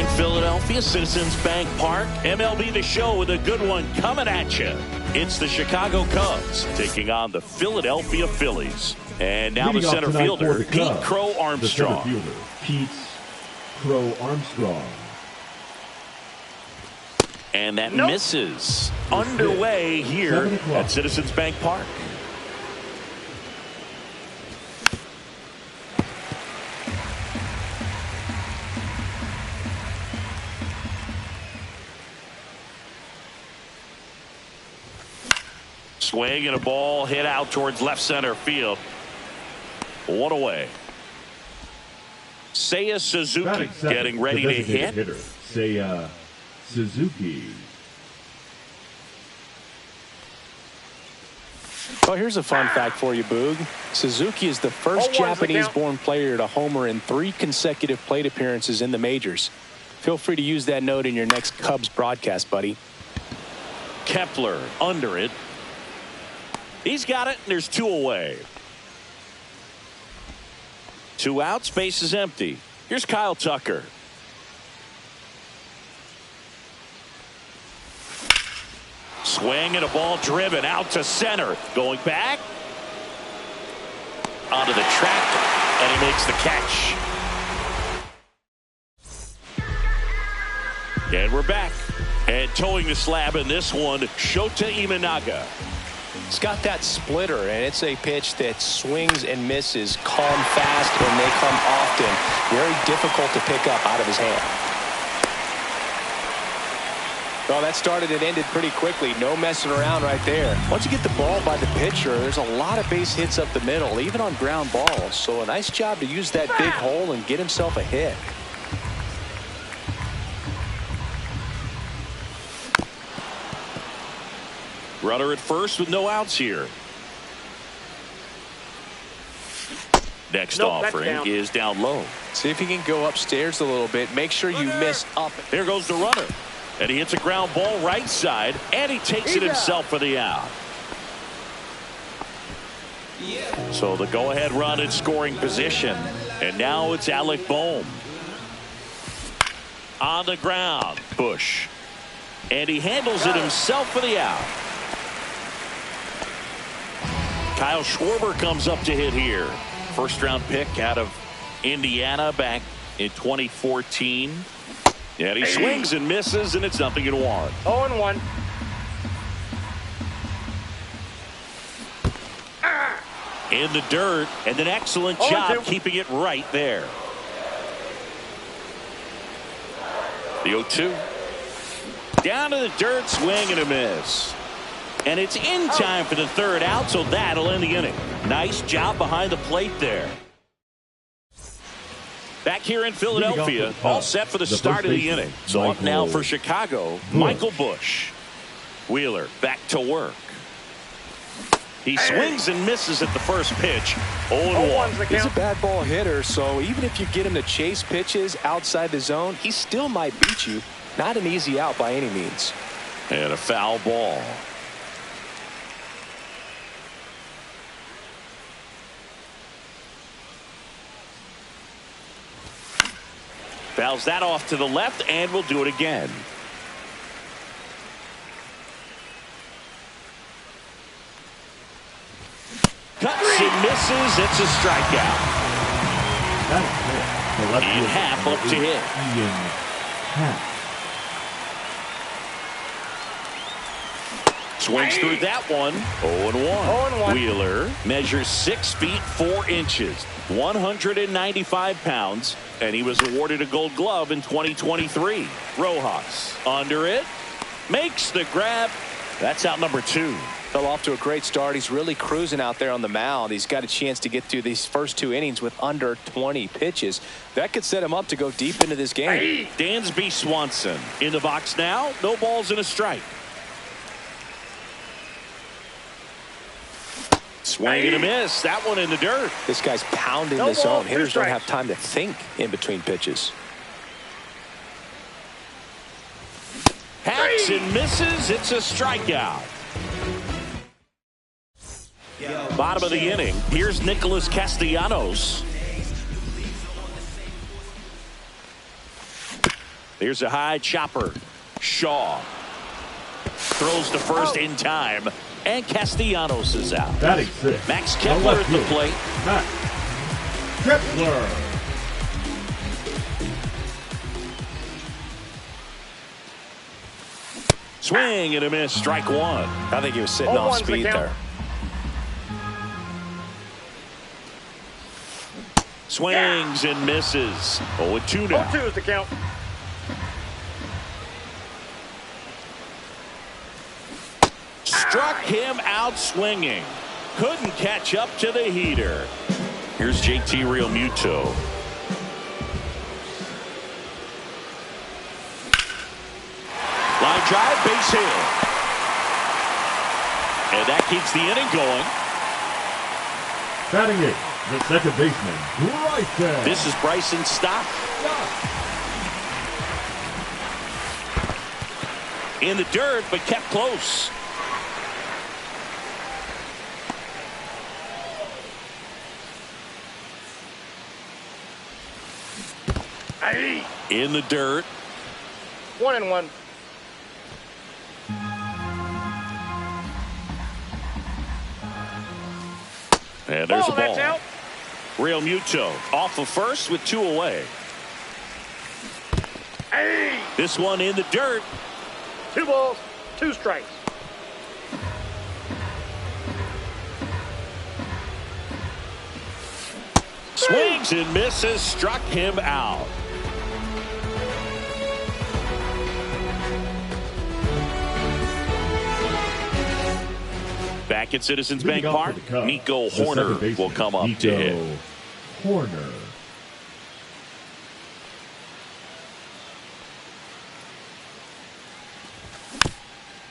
in Philadelphia, Citizens Bank Park. MLB The Show with a good one coming at you. It's the Chicago Cubs taking on the Philadelphia Phillies. And now the center fielder, Pete Crow Armstrong. The center fielder, Pete Crow Armstrong. And that misses. Underway here at Citizens Bank Park. Swing and a ball hit out towards left center field. One away. Seiya Suzuki getting ready to hit. Seiya Suzuki. Well, here's a fun fact for you, Boog. Suzuki is the first Japanese-born player to homer in 3 consecutive plate appearances in the majors. Feel free to use that note in your next Cubs broadcast, buddy. Kepler under it. He's got it, and there's 2 away. 2 out, space is empty. Here's Kyle Tucker. Swing and a ball driven out to center. Going back. Onto the track, and he makes the catch. And we're back. And towing the slab in this one, Shota Imanaga. It's got that splitter, and it's a pitch that swings and misses, come fast, and they come often. Very difficult to pick up out of his hand. Well, that started and ended pretty quickly. No messing around right there. Once you get the ball by the pitcher, there's a lot of base hits up the middle, even on ground balls. So a nice job to use that big hole and get himself a hit. Runner at first with no outs here. Next offering is down low. See if he can go upstairs a little bit. Make sure you miss up. There goes the runner. And he hits a ground ball right side, and he takes it himself for the out. So the go-ahead run in scoring position. And now it's Alec Bohm. On the ground, Bush. And he handles it himself for the out. Kyle Schwarber comes up to hit here. First-round pick out of Indiana back in 2014. And he swings and misses, and it's 0-1. 0-1. In the dirt, and an excellent job keeping it right there. The 0-2. Down to the dirt, swing and a miss. And it's in time for the 3rd out, so that'll end the inning. Nice job behind the plate there. Back here in Philadelphia, all set for the start of the inning. So up now for Chicago, Michael Bush. Wheeler back to work. He swings and misses at the first pitch. 0-1. He's a bad ball hitter, so even if you get him to chase pitches outside the zone, he still might beat you. Not an easy out by any means. And a foul ball. Fouls that off to the left, and we'll do it again. Cuts and misses. It's a strikeout. Ian Happ up to hit. Swings through that one. 0-1. Wheeler measures 6 feet 4 inches, 195 pounds, and he was awarded a Gold Glove in 2023. Rojas under it, makes the grab. That's out number 2. Fell off to a great start. He's really cruising out there on the mound. He's got a chance to get through these first 2 innings with under 20 pitches. That could set him up to go deep into this game. Dansby Swanson in the box now. No balls and a strike. Swing and a miss. That one in the dirt. This guy's pounding the zone. Hitters don't have time to think in between pitches. Hacks and misses. It's a strikeout. Bottom of the inning. Here's Nicholas Castellanos. Here's a high chopper. Shaw throws to first in time, and Castellanos is out. Batting six. Max Kepler at the plate. Max Kepler. Swing and a miss. Strike one. I think he was sitting off speed there. Swings and misses. 0-2 now. 0-2 is the count. Struck him out swinging. Couldn't catch up to the heater. Here's GTORRIOUS. Line drive, base hit. And that keeps the inning going. Batting eight, the second baseman, Bryson. This is Bryson's stop. In the dirt, but kept close. In the dirt. 1-1. And there's a ball. That's out. Realmuto off of first with 2 away. This one in the dirt. 2 balls, 2 strikes. Swings and misses. Struck him out. Back at Citizens Bank Park, Nico Hoerner will come up to hit. Hoerner.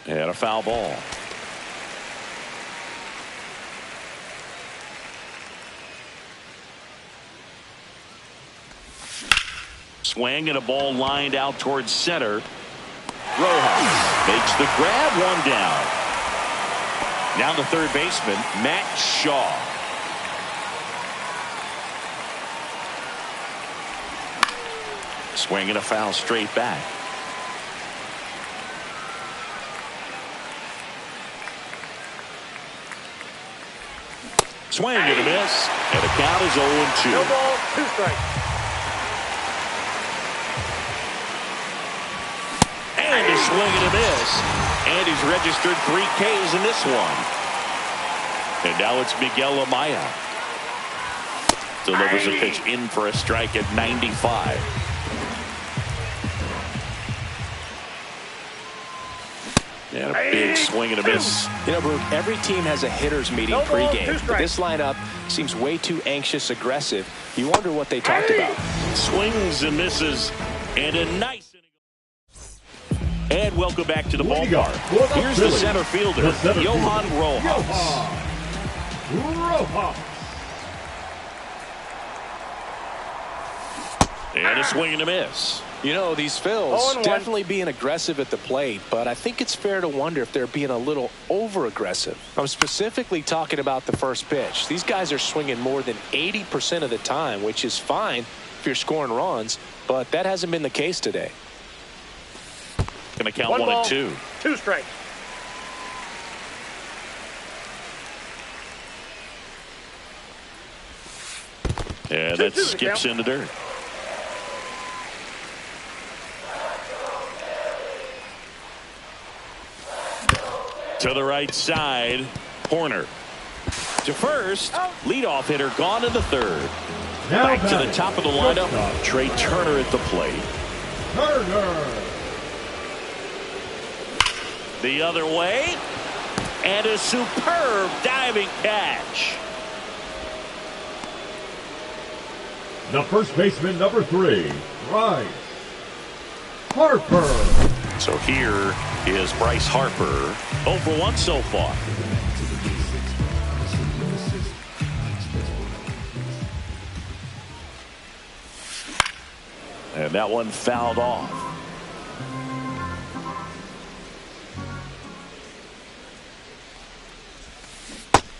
And a foul ball. Swing and a ball lined out towards center. Rojas makes the grab, 1 down. Now the third baseman, Matt Shaw. Swing and a foul straight back. Swing and a miss. And the count is 0-2. No ball, 2 strikes. And a swing and a miss. And he's registered 3 Ks in this one. And now it's Miguel Amaya. Delivers a pitch in for a strike at 95. And a big swing and a miss. You know, Brooke, every team has a hitter's meeting pregame. But this lineup seems way too anxious, aggressive. You wonder what they talked about. Swings and misses. And a nice inning. And welcome back to the ballpark. Here's the center fielder, Johan Rojas. And a swing and a miss. You know, these Phils definitely being aggressive at the plate, but I think it's fair to wonder if they're being a little over-aggressive. I'm specifically talking about the first pitch. These guys are swinging more than 80% of the time, which is fine if you're scoring runs, but that hasn't been the case today. Going to count 1 and 2. 2 strikes. And that skips in the dirt. To the right side, Hoerner. To first, leadoff hitter gone in the third. Back to the top of the lineup, Trey Turner at the plate. Turner. The other way, and a superb diving catch. The first baseman, number 3, Bryce Harper. So here is Bryce Harper, 0 for 1 so far. And that one fouled off.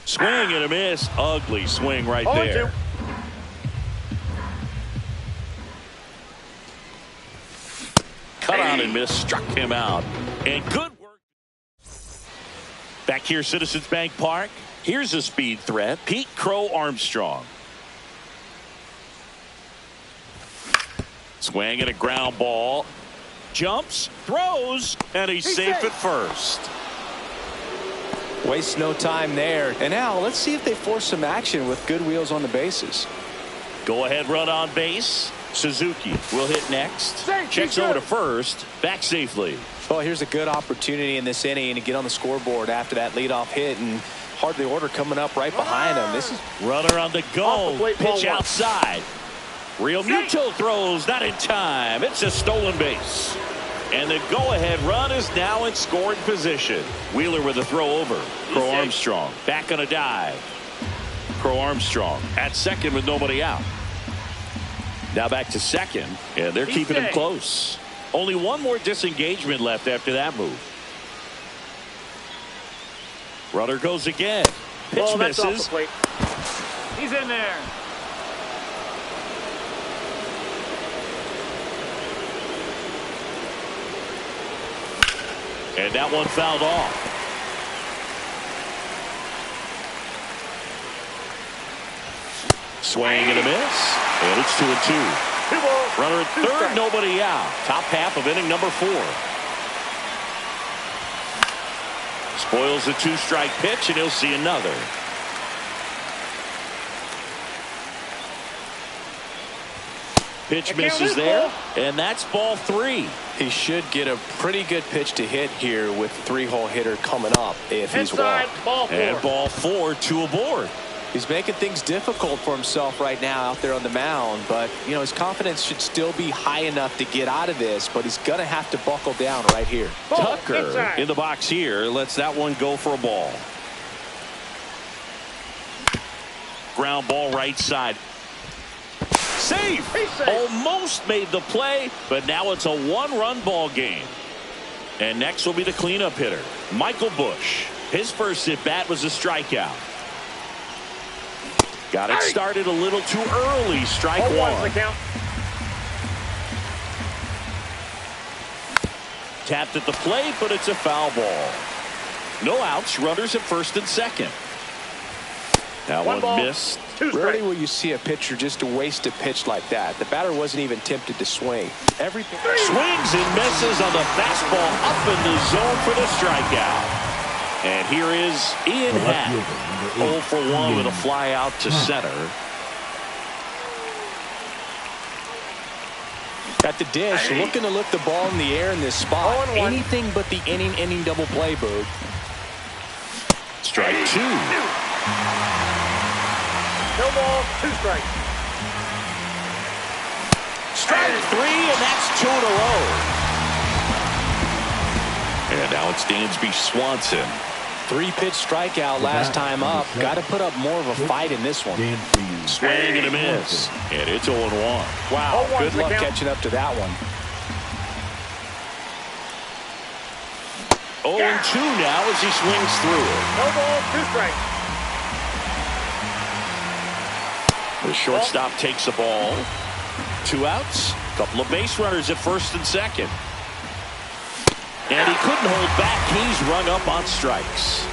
Swing and a miss. Ugly swing right there. 0-2. miss struck him out. And good work. Back here, Citizens Bank Park. Here's a speed threat, Pete Crow Armstrong. Swing at a ground ball. Jumps, throws, and he's safe at first. Waste no time there. And now let's see if they force some action with good wheels on the bases. Go ahead run on base. Suzuki will hit next. Checks over to first. Back safely. Well, here's a good opportunity in this inning to get on the scoreboard after that leadoff hit, and hardly order coming up right behind him. This is runner on the go. Pitch outside. Real Muto throws not in time. It's a stolen base. And the go-ahead run is now in scoring position. Wheeler with a throw over. Crow Armstrong back on a dive. Crow Armstrong at second with nobody out. Now back to second, and they're keeping him close. Only one more disengagement left after that move. Runner goes again. Pitch misses. He's in there. And that one fouled off. Swing and a miss. And it's 2-2. 2 balls. Runner at third, nobody out. Top half of inning number 4. Spoils the 2-strike pitch, and he'll see another. Pitch misses there, and that's ball 3. He should get a pretty good pitch to hit here with 3-hole hitter coming up if he's Inside, walked. ball 4. And ball 4, 2 aboard. He's making things difficult for himself right now out there on the mound, but you know his confidence should still be high enough to get out of this, but he's gonna have to buckle down right here. Ball, Tucker inside. in the box here lets that one go for a ball. Ground ball right side. Safe. Almost made the play, but now it's a 1-run ball game. And next will be the cleanup hitter, Michael Bush. His first at bat was a strikeout. Got it started a little too early. Strike 1. Tapped at the plate, but it's a foul ball. No outs. Runners at first and second. That one missed. Rarely will you see a pitcher just waste a pitch like that. The batter wasn't even tempted to swing. Everything swings and misses on the fastball up in the zone for the strikeout. And here is Ian Happ, 0 for 1 with a fly out to center. At the dish, looking to lift the ball in the air in this spot. Anything but the inning double play, Boog. Strike 2. No ball, 2 strikes. Strike 3, and that's 2 in a row. And now it's Dansby Swanson. 3-pitch strikeout last time up. Got to put up more of a fight in this one. Swing and a miss. And it's 0-1. Wow, good luck catching up to that one. 0-2 now as he swings through it. No ball, 2 strikes. The shortstop takes the ball. 2 outs. Couple of base runners at first and second. And he couldn't hold back. He's rung up on strikes.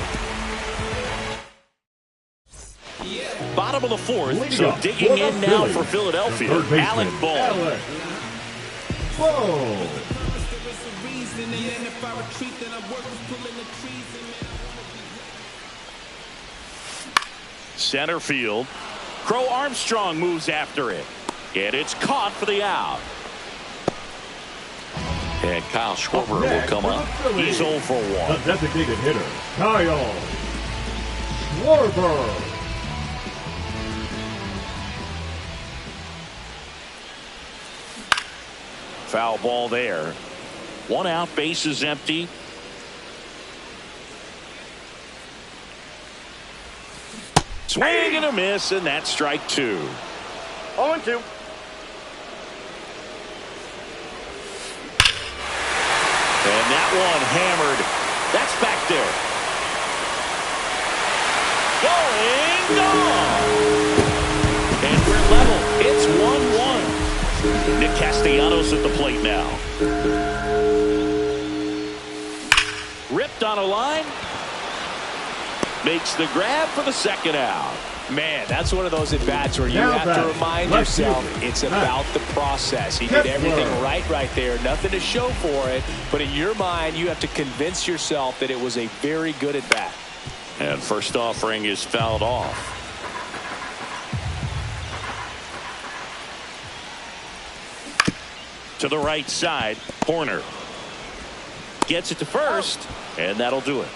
Bottom of the 4th. So digging in now for Philadelphia, Alec Bohm. Center field. Crow Armstrong moves after it. And it's caught for the out. And Kyle Schwarber will come up. He's 0 for 1. The designated hitter, Kyle Schwarber. Foul ball there. 1 out, base is empty. Swing and a miss, and that's strike 2. 0-2. And that one hammered. That's back there. Going, gone. And we're level. It's 1-1. Nick Castellanos at the plate now. on a line. Makes the grab for the second out. Man, that's one of those at-bats where you have to remind yourself it's about the process. He did everything right there. Nothing to show for it. But in your mind, you have to convince yourself that it was a very good at-bat. And first offering is fouled off. To the right side, Horner gets it to first, and that'll do it.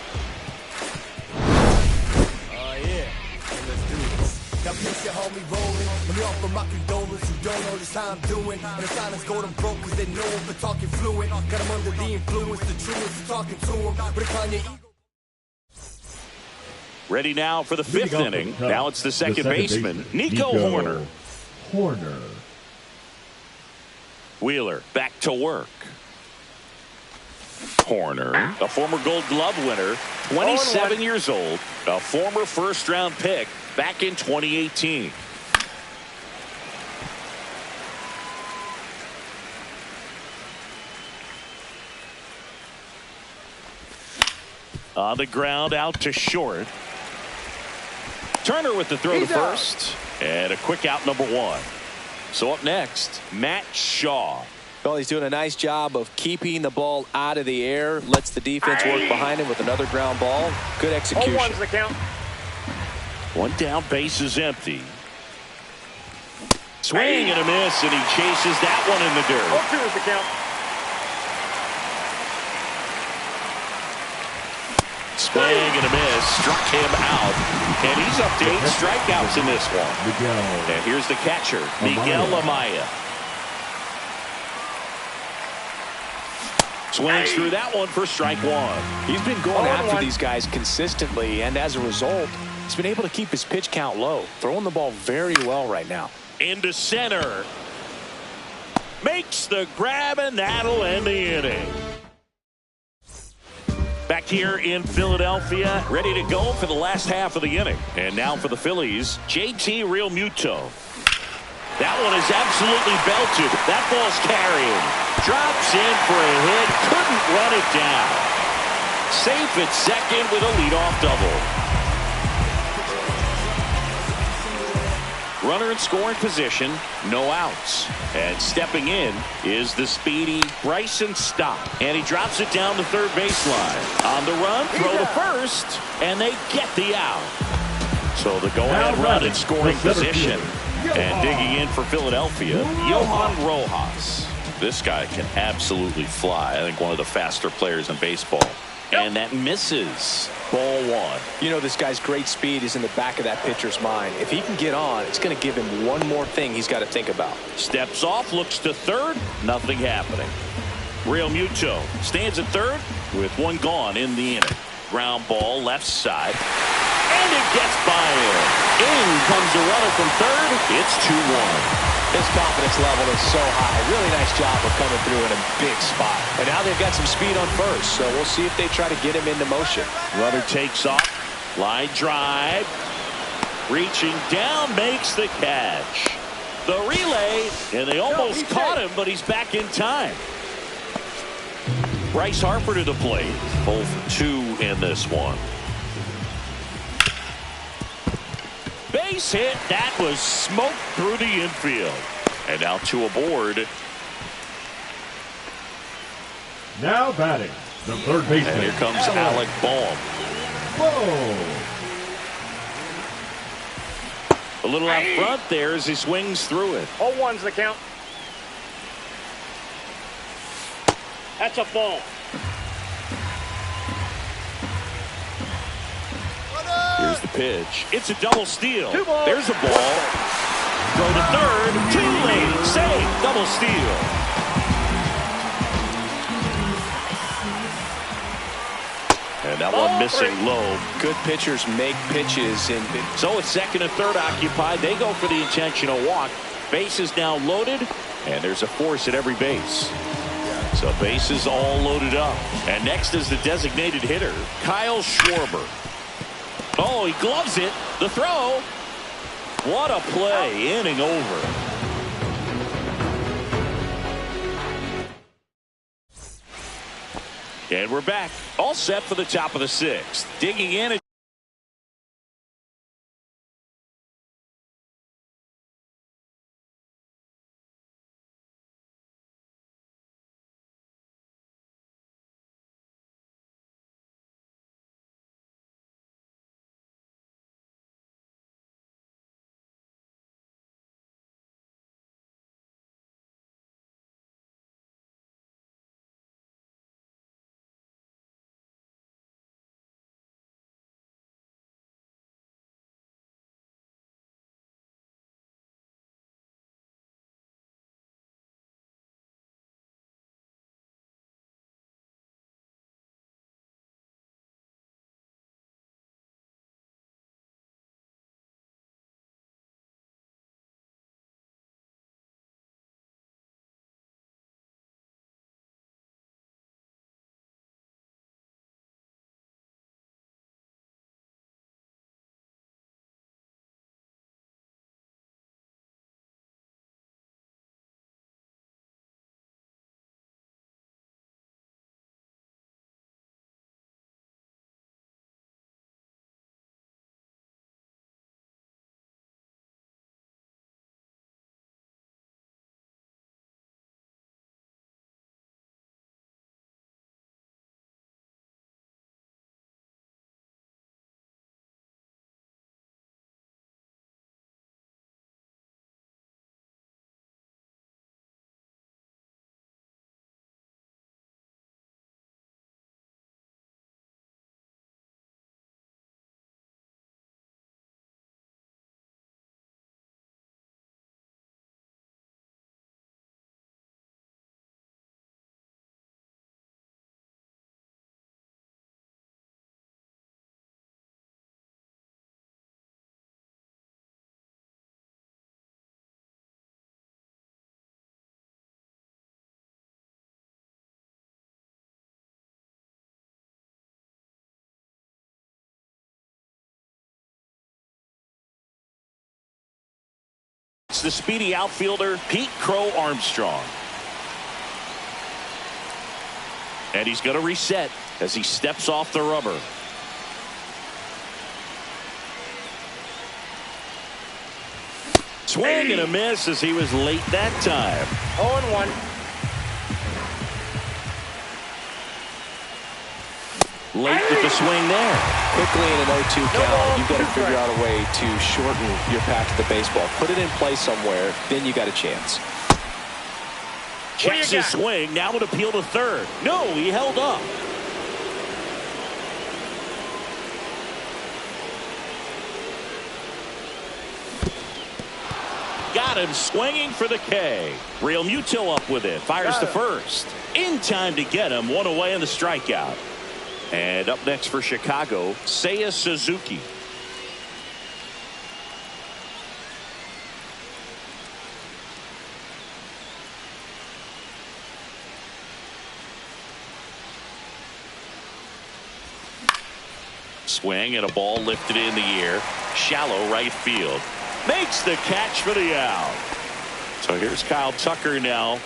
Now piece your homie rolling. Let me offer my condolence. You don't know this how I'm doing. And the silence go them broke cause they know him for talking fluent. Got him under the influence, the truest for talking to him. But if on your ego. Ready now for the fifth inning. Now it's the second baseman, Nico Horner. Wheeler back to work. Horner, a former Gold Glove winner, 27 years old, a former first-round pick back in 2018. On the ground, out to short. Turner with the throw to first, and a quick out, number one. So up next, Matt Shaw. Well, he's doing a nice job of keeping the ball out of the air. Lets the defense work behind him with another ground ball. Good execution. 0-1's the count. One down, base is empty. Swing and a miss, and he chases that one in the dirt. 0-2 is the count. Swing and a miss, struck him out. And he's up to 8 strikeouts in this one. And here's the catcher, Miguel Amaya. Swings through that one for strike one. He's been going after these guys consistently, and as a result, he's been able to keep his pitch count low. Throwing the ball very well right now. Into center. Makes the grab, and that'll end the inning. Back here in Philadelphia, ready to go for the last half of the inning. And now for the Phillies, GTORRIOUS. That one is absolutely belted. That ball's carrying. Drops in for a hit. Couldn't run it down. Safe at second with a leadoff double. Runner in scoring position. No outs. And stepping in is the speedy Bryson Stott. And he drops it down the third baseline. On the run, throw to first. And they get the out. So the go-ahead run in scoring position. And digging in for Philadelphia, Johan Rojas. This guy can absolutely fly. I think one of the faster players in baseball. And that misses. Ball one. You know, this guy's great speed is in the back of that pitcher's mind. If he can get on, it's going to give him one more thing he's got to think about. Steps off, looks to third. Nothing happening. Real Muto stands at third with one gone in the inning. Ground ball left side. And it gets by him. In comes the runner from third. It's 2-1. His confidence level is so high. Really nice job of coming through in a big spot. And now they've got some speed on first, so we'll see if they try to get him into motion. Runner takes off. Line drive. Reaching down, makes the catch. The relay, and they almost caught him, but he's back in time. Bryce Harper to the plate. 0 for 2 in this one. Base hit. That was smoked through the infield. And now 2 aboard. Now batting, the third baseman. And here comes Alec Bohm. A little out front there as he swings through it. 0-1's the count. That's a ball. Here's the pitch. It's a double steal. Balls. There's a ball. Throw to third. Too late. Save. Double steal. And that one missing low. Good pitchers make pitches. So it's second and third occupied. They go for the intentional walk. Base is now loaded. And there's a force at every base. So bases all loaded up. And next is the designated hitter, Kyle Schwarber. Oh, he gloves it. The throw. What a play. Inning over. And we're back. All set for the top of the sixth. Digging in. It's the speedy outfielder, Pete Crow Armstrong. And he's going to reset as he steps off the rubber. Swing and a miss as he was late that time. 0-1. Late with the swing there. Quickly in an 0-2 count, you've got to figure out a way to shorten your path to the baseball. Put it in play somewhere, then you got a chance. Checks his swing. Now would appeal to third. No, he held up. Got him swinging for the K. Real Muto up with it. Fires to first. In time to get him. One away in the strikeout. And up next for Chicago, Seiya Suzuki. Swing and a ball lifted in the air. Shallow right field. Makes the catch for the out. So here's Kyle Tucker now.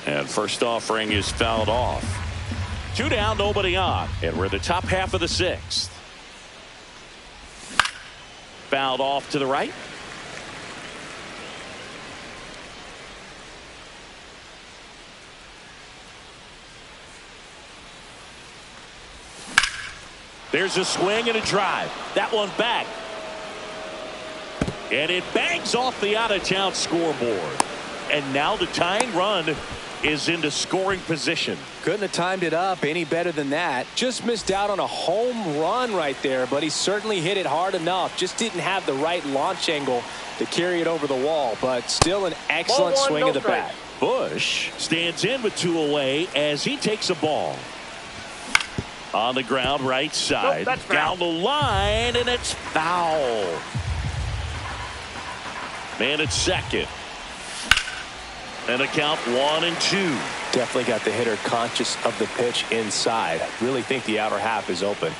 And first offering is fouled off. 2 down, nobody on. And we're in the top half of the sixth. Fouled off to the right. There's a swing and a drive. That one back. And it bangs off the out-of-town scoreboard. And now the tying run is into scoring position. Couldn't have timed it up any better than that. Just missed out on a home run right there, but he certainly hit it hard enough. Just didn't have the right launch angle to carry it over the wall, but still an excellent swing of the bat. Bush stands in with 2 away as he takes a ball. On the ground right side. Nope, down the line, and it's foul. Man at second. And a count 1-2. Definitely got the hitter conscious of the pitch inside. Really think the outer half is open.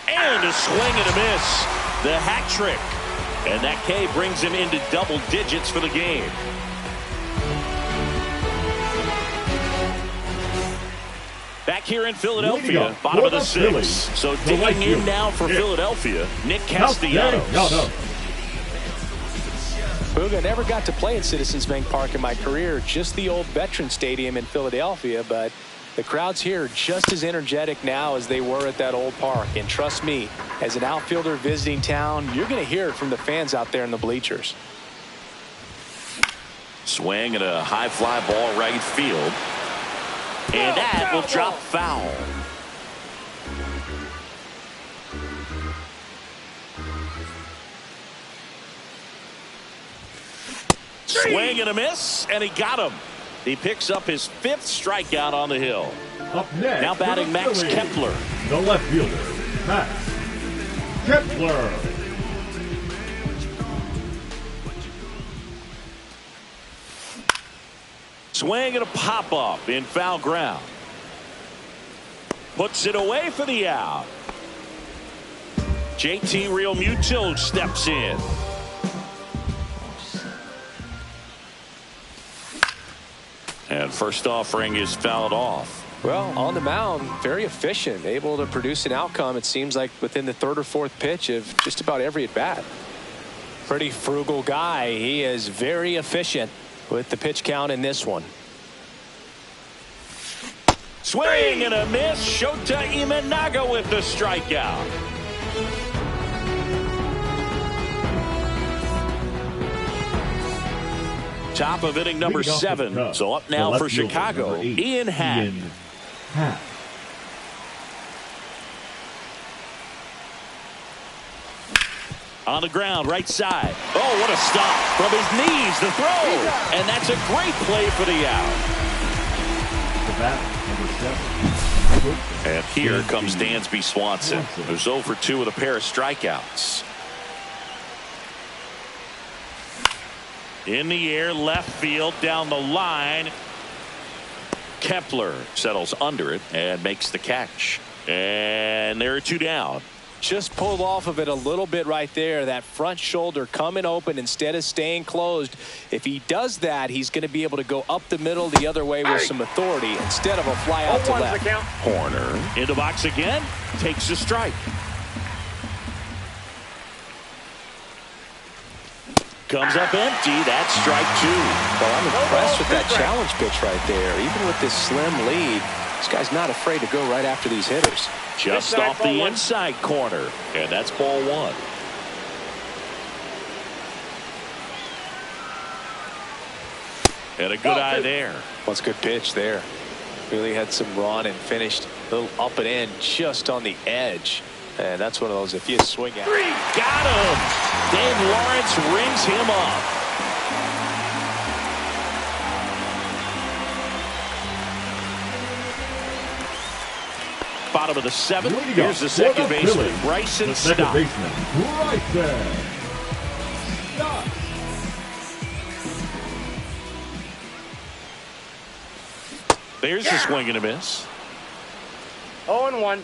And a swing and a miss. The hat trick. And that K brings him into double digits for the game. Back here in Philadelphia, bottom of the sixth. So digging in now for Philadelphia, Nick Castellanos. Booga never got to play at Citizens Bank Park in my career, just the old Veteran Stadium in Philadelphia, but the crowds here are just as energetic now as they were at that old park. And trust me, as an outfielder visiting town, you're going to hear it from the fans out there in the bleachers. Swing and a high fly ball right field. And that will drop foul. Swing and a miss, and he got him. He picks up his 5th strikeout on the hill. Up next, now batting Max Kepler. The left fielder, Max Kepler. Swing and a pop-up in foul ground. Puts it away for the out. JT Realmuto steps in. And first offering is fouled off. Well, on the mound, very efficient, able to produce an outcome, it seems like, within the 3rd or 4th pitch of just about every at-bat. Pretty frugal guy. He is very efficient with the pitch count in this one. Swing and a miss. Shota Imanaga with the strikeout. Top of inning number 7. So up now for Chicago, Ian Happ. On the ground, right side. Oh, what a stop. From his knees, the throw. And that's a great play for the out. The bat, number 7. And here comes Dansby Swanson, who's 0 for 2 with a pair of strikeouts. In the air, left field, down the line. Kepler settles under it and makes the catch. And there are 2 down. Just pulled off of it a little bit right there. That front shoulder coming open instead of staying closed. If he does that, he's going to be able to go up the middle the other way with some authority instead of a fly out to left. Horner in the box again. Takes a strike. Comes up empty. That's strike 2. Well, I'm impressed with that challenge pitch right there. Even with this slim lead, this guy's not afraid to go right after these hitters. Just off the inside corner. And that's ball 1. And a good eye there. What's a good pitch there. Really had some run and finished a little up and in just on the edge. And that's one of those, if you swing at it. Got him. Dave Lawrence rings him up. Bottom of the 7th. Here's the second baseman, Bryson Stott. There's the swing and a miss. 0-1.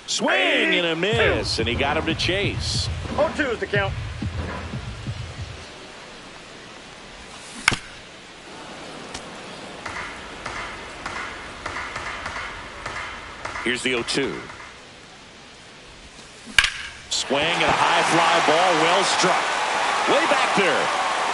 Swing and a miss, and he got him to chase. 0-2 is the count. Here's the 0-2. Swing and a high fly ball, well struck. Way back there.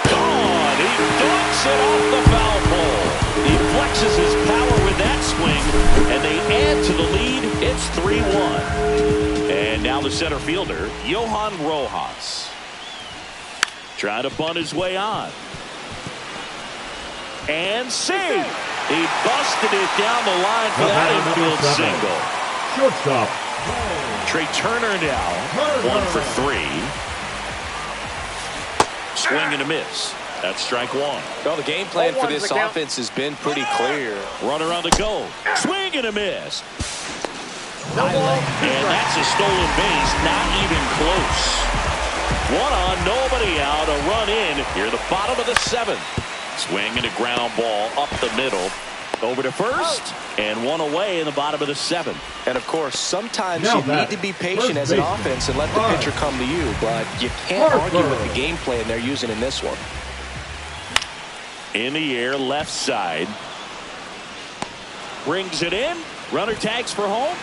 Gone. He dunks it off the foul pole. He flexes his power with that swing, and they add to the lead. It's 3-1. And now the center fielder, Johan Rojas. Trying to bunt his way on. And save. He busted it down the line for that infield single. Shortstop. Trey Turner now 1 for 3. Swing and a miss. That's strike 1. Well, the game plan for this offense has been pretty clear. Runner on the go. Swing and a miss. And that's a stolen base. Not even close. 1 on, nobody out. A run in. Here the bottom of the 7th. Swing and a ground ball up the middle. Over to first, and one away in the bottom of the 7th. And, of course, sometimes Now you need to be patient as an offense and let the Right. pitcher come to you, but you can't argue with the game plan they're using in this one. In the air, left side. Brings it in. Runner tags for home.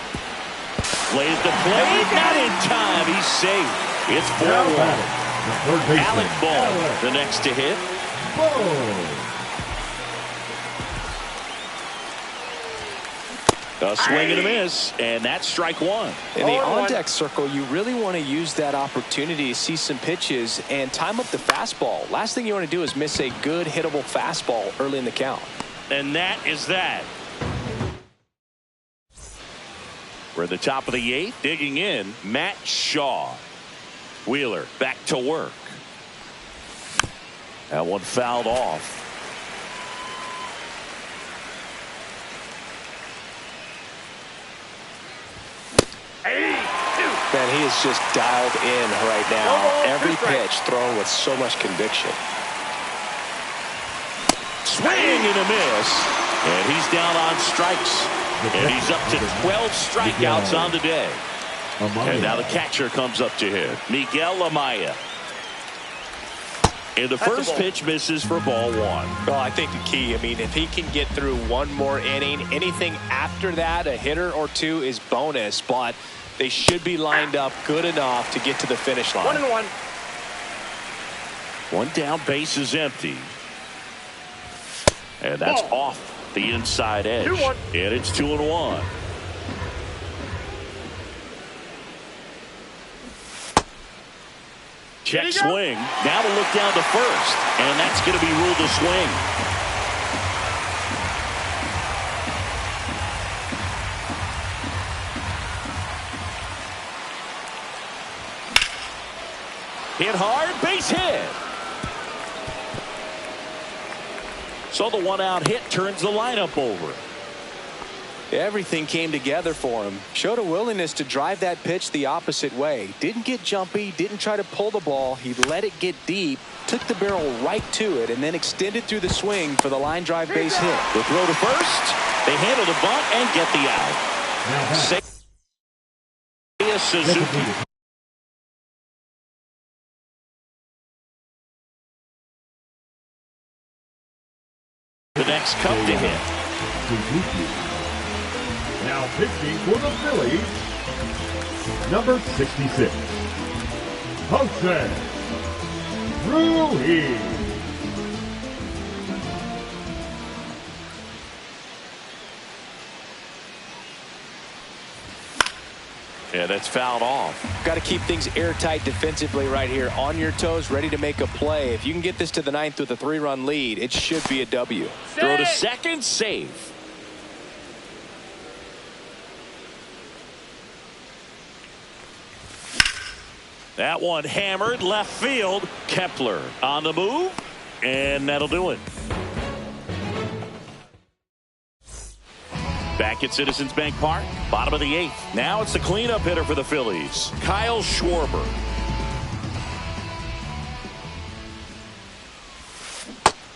Lays the play. Not in time. He's safe. It's 4-1. Alec Ball, the next to hit. A swing and a miss, and that's strike one. In the on-deck circle, you really want to use that opportunity to see some pitches and time up the fastball. Last thing you want to do is miss a good hittable fastball early in the count. And that is that. We're at the top of the 8th. Digging in, Matt Shaw. Wheeler back to work. That one fouled off. Man, he is just dialed in right now. Every pitch thrown with so much conviction. Swing and a miss. And he's down on strikes. And he's up to 12 strikeouts on the day. And now the catcher comes up to him, Miguel Amaya. And the first pitch misses for ball 1. Well, I think the key, I mean, if he can get through one more inning, anything after that, a hitter or two is bonus, but they should be lined up good enough to get to the finish line. 1-1. One down, base is empty. And that's off the inside edge. 2-1. And it's 2-1. Check swing. Now to look down to first. And that's going to be ruled a swing. Hit hard, base hit. So the one-out hit turns the lineup over. Everything came together for him. Showed a willingness to drive that pitch the opposite way. Didn't get jumpy, didn't try to pull the ball. He let it get deep, took the barrel right to it, and then extended through the swing for the line drive base hit. The throw to first. They handle the bunt and get the out. Seiya Suzuki. The next cup to hit. Now pitching for the Phillies, number 66, Jose Ruiz. Yeah, that's fouled off. Got to keep things airtight defensively right here. On your toes, ready to make a play. If you can get this to the 9th with a 3-run lead, it should be a W. Throw to second, save. That one hammered left field. Kepler on the move, and that'll do it. Back at Citizens Bank Park, bottom of the 8th. Now it's the cleanup hitter for the Phillies, Kyle Schwarber.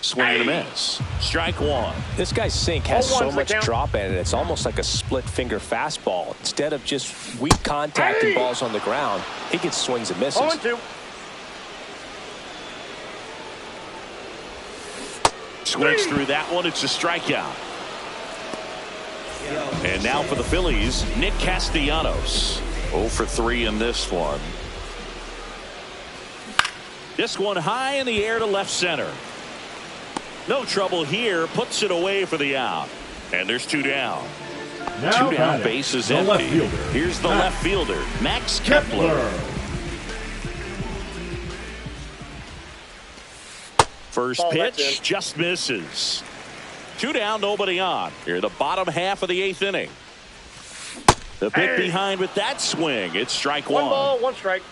Swing and a miss. Strike one. This guy's sink has so much drop in it. It's almost like a split finger fastball. Instead of just weak contact and balls on the ground, he gets swings and misses. 0-2. Swings through that one. It's a strikeout. And now for the Phillies, Nick Castellanos. 0 for 3 in this one. This one high in the air to left center. No trouble here. Puts it away for the out. And there's 2 down. Now 2 down, base is empty. Here's the left fielder, Max Kepler. First pitch just misses. 2 down, nobody on. Here the bottom half of the 8th inning. The pick behind with that swing. It's strike one. 1 ball, 1 strike.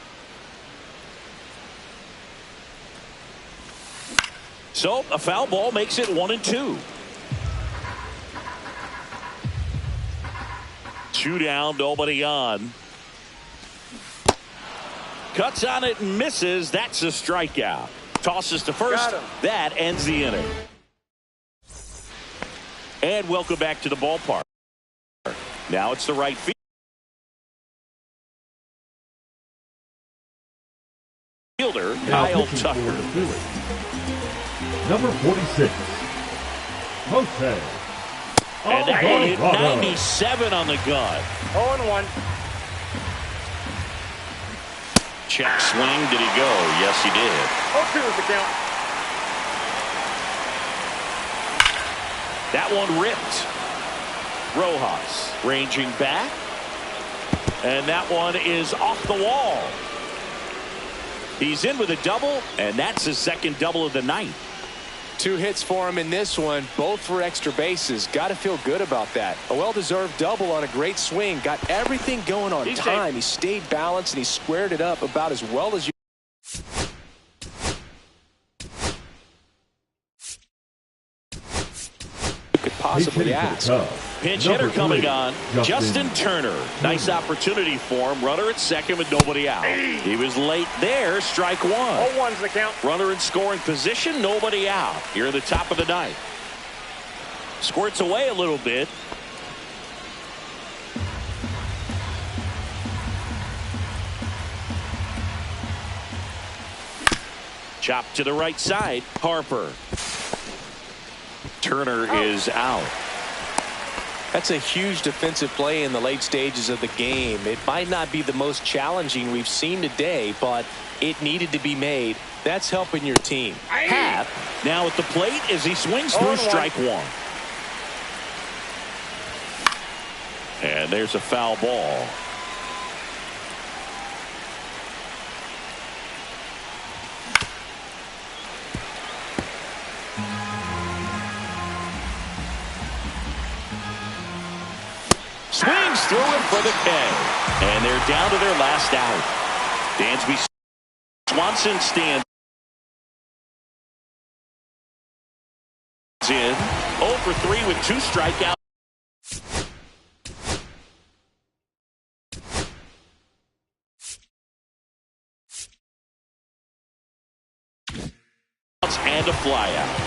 So a foul ball makes it 1-2. 2 down, nobody on. Cuts on it and misses. That's a strikeout. Tosses to first. That ends the inning. And welcome back to the ballpark. Now it's the right fielder, Kyle Tucker. Number 46, Jose. And that one hit 97 on the gun. 0-1. Check swing. Did he go? Yes, he did. 0-2 is the count. That one ripped. Rojas ranging back. And that one is off the wall. He's in with a double, and that's his second double of the night. 2 hits for him in this one, both for extra bases. Got to feel good about that. A well-deserved double on a great swing. Got everything going on time. He stayed balanced, and he squared it up about as well as you could possibly ask. Pinch hitter coming on, Justin Turner. Nice opportunity for him. Runner at second with nobody out. He was late there. Strike one. 0-1's the count. Runner in scoring position, nobody out. Here at the top of the ninth. Squirts away a little bit. Chop to the right side. Harper. Turner is out. That's a huge defensive play in the late stages of the game. It might not be the most challenging we've seen today, but it needed to be made. That's helping your team. Happ now at the plate as he swings through strike one. And there's a foul ball. Swings through it for the K. And they're down to their last out. Dansby Swanson stands in. 0 for 3 with 2 strikeouts. And a flyout.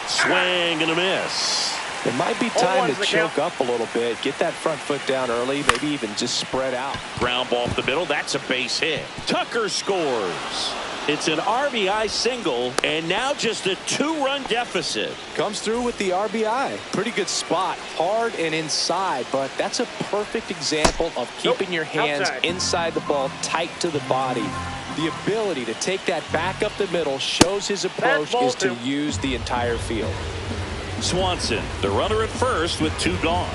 Swing and a miss. It might be time to choke up a little bit. Get that front foot down early. Maybe even just spread out. Ground ball up the middle. That's a base hit. Tucker scores. It's an RBI single, and now just a 2-run deficit. Comes through with the RBI. Pretty good spot. Hard and inside, but that's a perfect example of keeping your hands inside the ball, tight to the body. The ability to take that back up the middle shows his approach is to use the entire field. Swanson, the runner at first with 2 gone.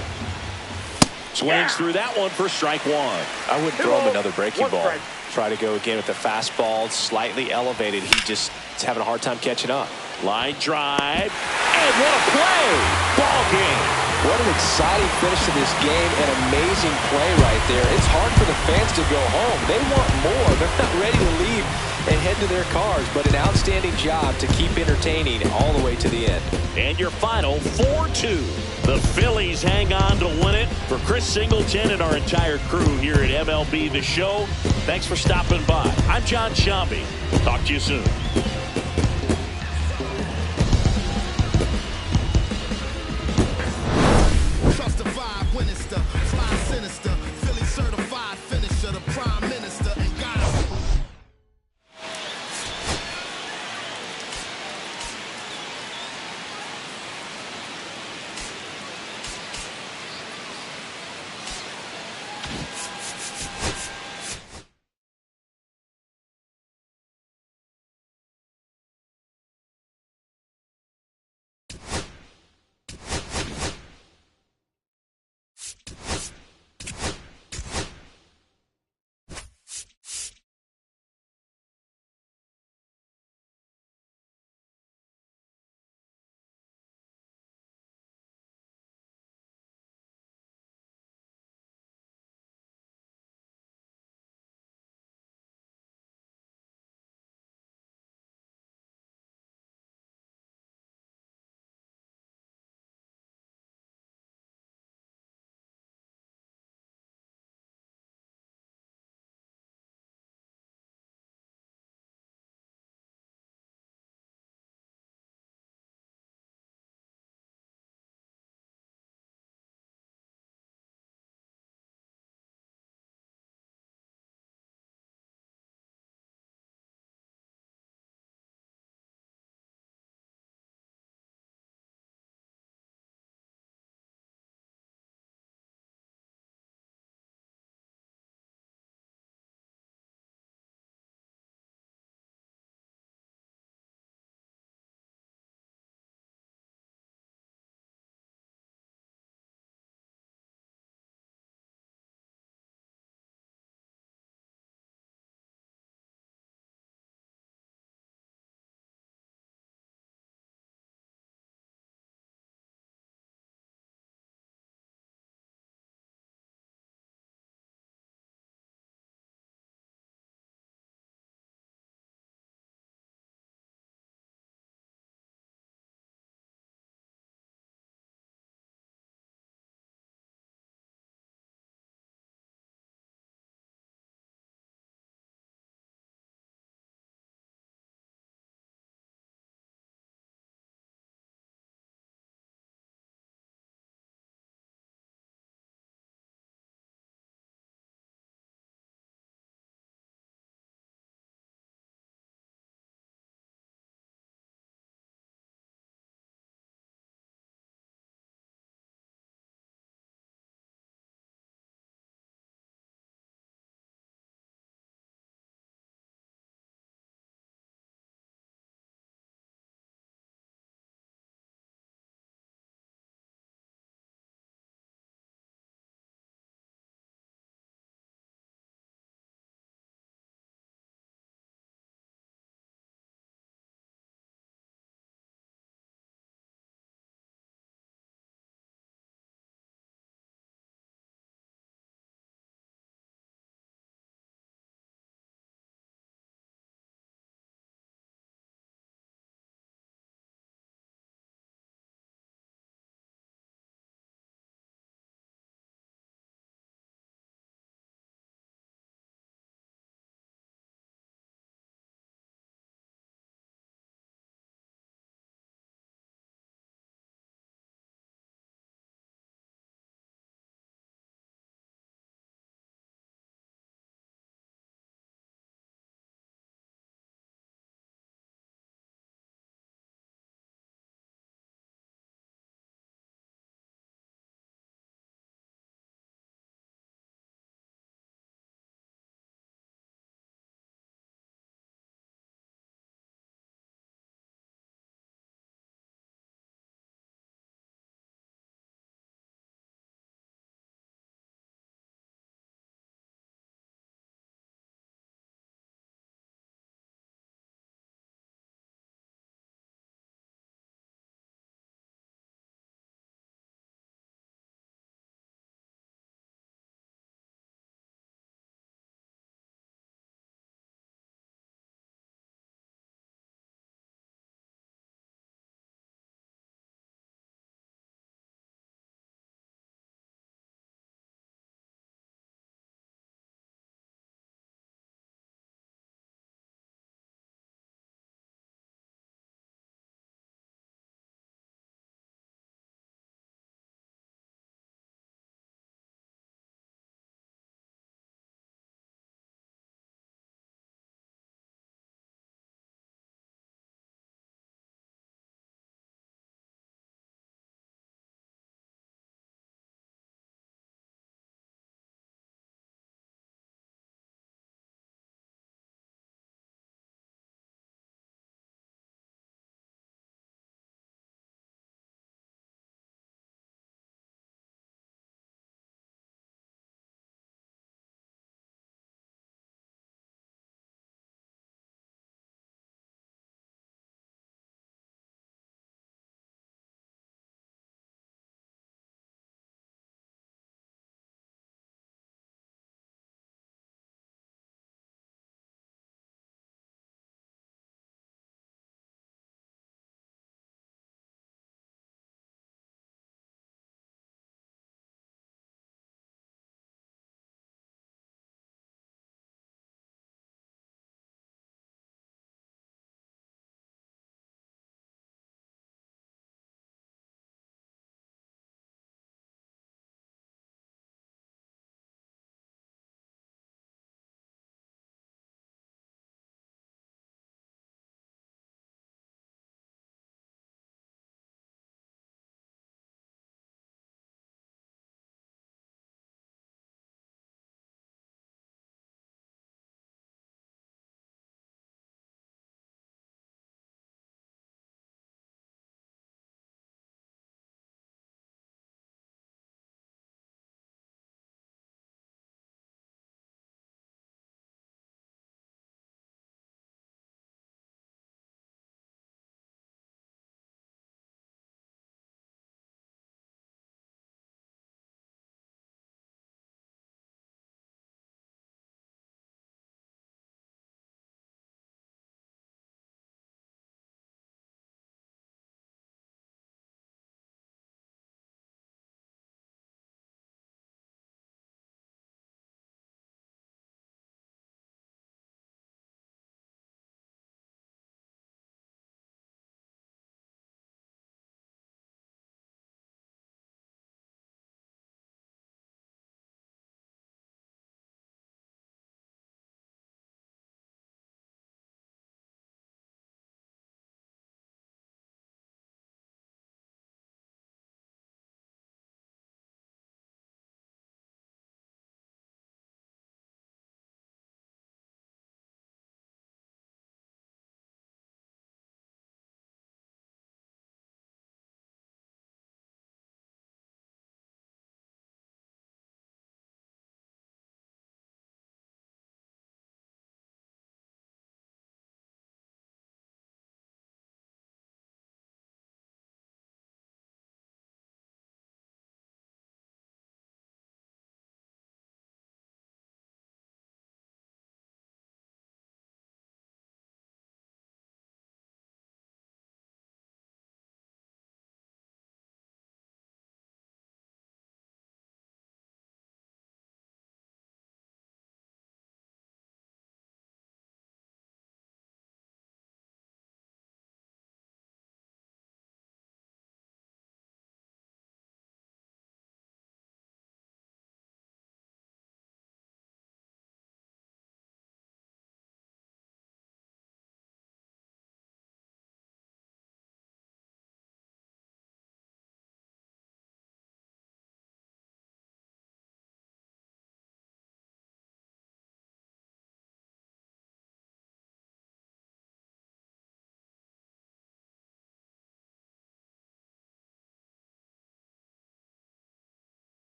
Swings through that one for strike one. I wouldn't throw him another breaking ball. Try to go again with the fastball, slightly elevated. He just is having a hard time catching up. Line drive, and what a play! Ball game. What an exciting finish to this game. An amazing play right there. It's hard for the fans to go home. They want more. They're not ready to leave and head to their cars, but an outstanding job to keep entertaining all the way to the end. And your final 4-2. The Phillies hang on to win it. For Chris Singleton and our entire crew here at MLB The Show, thanks for stopping by. I'm John Shambi. Talk to you soon.